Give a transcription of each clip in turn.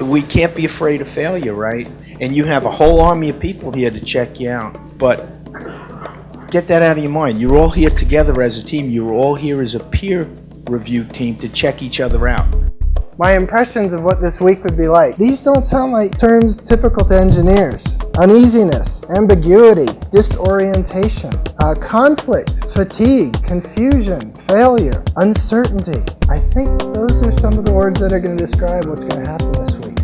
We can't be afraid of failure, right? And you have a whole army of people here to check you out. But get that out of your mind. You're all here together as a team. You're all here as a peer review team to check each other out. My impressions of what this week would be like. These don't sound like terms typical to engineers. Uneasiness, ambiguity, disorientation, conflict, fatigue, confusion, failure, uncertainty. I think those are some of the words that are going to describe what's going to happen this week.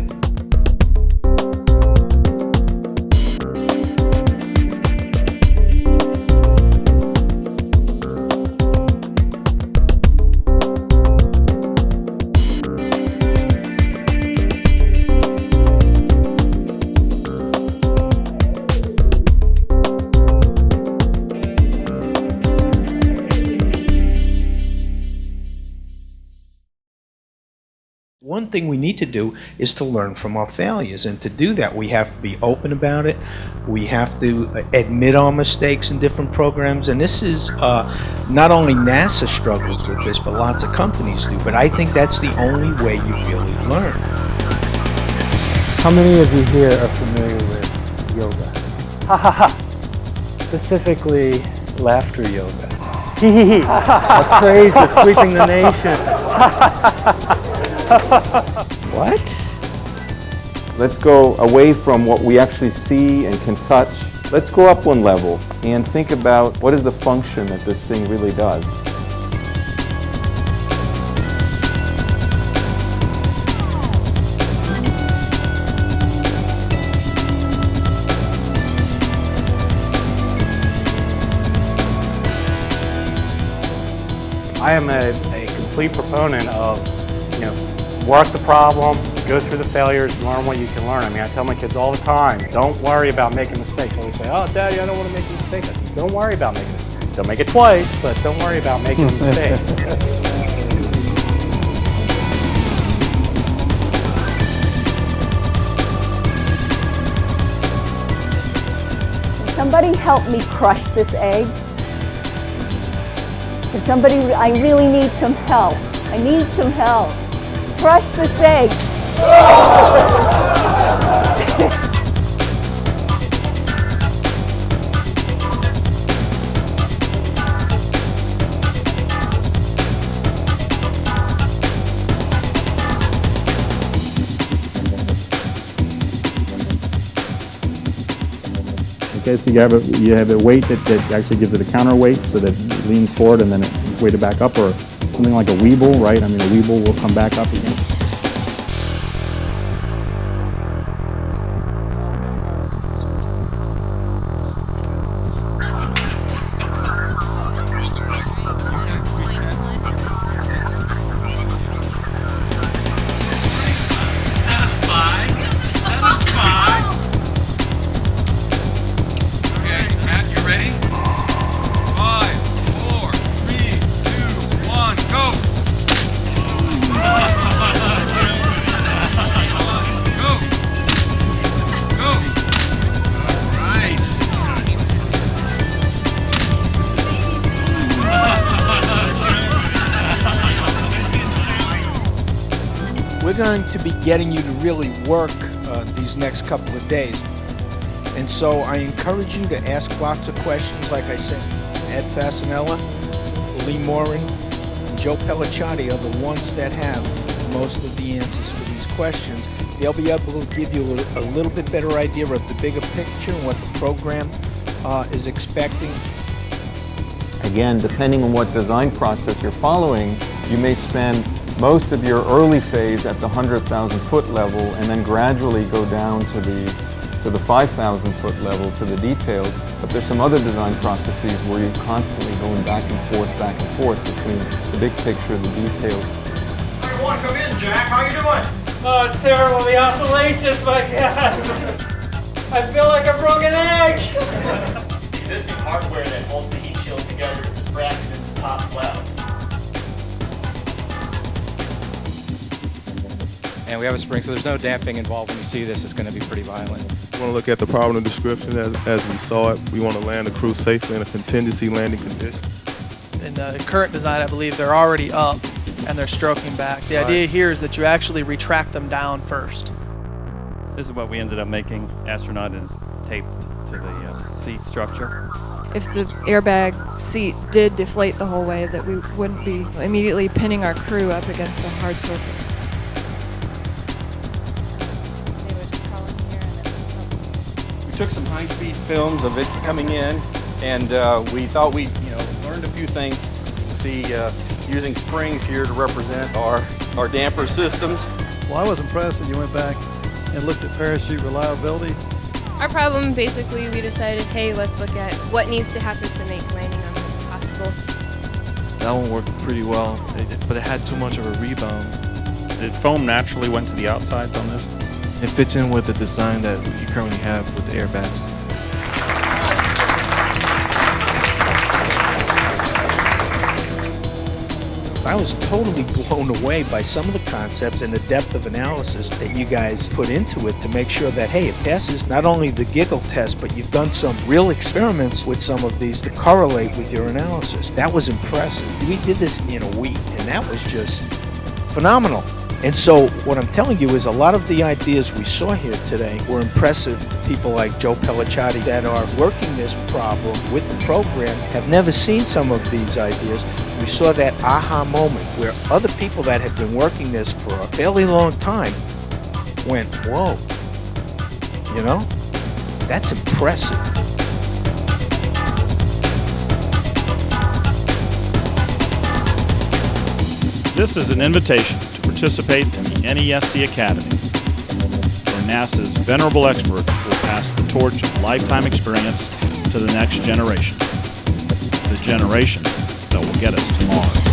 One thing we need to do is to learn from our failures, and to do that we have to be open about it. We have to admit our mistakes in different programs, and this is not only NASA struggles with this, but lots of companies do. But I think that's the only way you really learn. How many of you here are familiar with yoga? Ha ha ha! Specifically, laughter yoga. Hee hee hee! A craze that's sweeping the nation. What? Let's go away from what we actually see and can touch. Let's go up one level and think about what is the function that this thing really does. I am a complete proponent of, work the problem, go through the failures, learn what you can learn. I mean, I tell my kids all the time, don't worry about making mistakes. They always say, oh, Daddy, I don't want to make a mistake. I say, don't worry about making a mistake. Don't make it twice, but don't worry about making a mistake. Can somebody help me crush this egg? Can somebody, I really need some help. I need some help. Crush this egg. Okay, so you have a weight that actually gives it a counterweight, so that it leans forward and then it's weighted back up, or something like a Weeble, right? I mean, a Weeble will come back up again. We're going to be getting you to really work these next couple of days. And so I encourage you to ask lots of questions. Like I said, Ed Fasanella, Lee Morin, and Joe Pellicciati are the ones that have most of the answers for these questions. They'll be able to give you a little bit better idea of the bigger picture and what the program is expecting. Again, depending on what design process you're following, you may spend most of your early phase at the 100,000 foot level and then gradually go down to the 5,000 foot level to the details. But there's some other design processes where you're constantly going back and forth between the big picture and the details. Everyone, come in, Jack. How you doing? Oh, it's terrible. The oscillations, my God. I feel like a broken egg. The existing hardware that holds the heat shield together is this bracket in the top left. And we have a spring, so there's no damping involved. When you see this, it's going to be pretty violent. We want to look at the problem description as we saw it. We want to land the crew safely in a contingency landing condition. In the current design, I believe they're already up and they're stroking back. The idea here is that you actually retract them down first. This is what we ended up making. Astronaut is taped to the seat structure. If the airbag seat did deflate the whole way, that we wouldn't be immediately pinning our crew up against a hard surface. We took some high-speed films of it coming in, and we thought we learned a few things. You can see using springs here to represent our damper systems. Well, I was impressed that you went back and looked at parachute reliability. Our problem, basically, we decided, hey, let's look at what needs to happen to make landing on it possible. That one worked pretty well, but it had too much of a rebound. Did foam naturally went to the outsides on this? It fits in with the design that you currently have with the airbags. I was totally blown away by some of the concepts and the depth of analysis that you guys put into it to make sure that, hey, it passes not only the giggle test, but you've done some real experiments with some of these to correlate with your analysis. That was impressive. We did this in a week, and that was just phenomenal. And so what I'm telling you is a lot of the ideas we saw here today were impressive to people like Joe Pellicciati that are working this problem with the program, have never seen some of these ideas. We saw that aha moment where other people that had been working this for a fairly long time went, whoa, that's impressive. This is an invitation to participate in the NESC Academy, where NASA's venerable experts will pass the torch of lifetime experience to the next generation, the generation that will get us to Mars.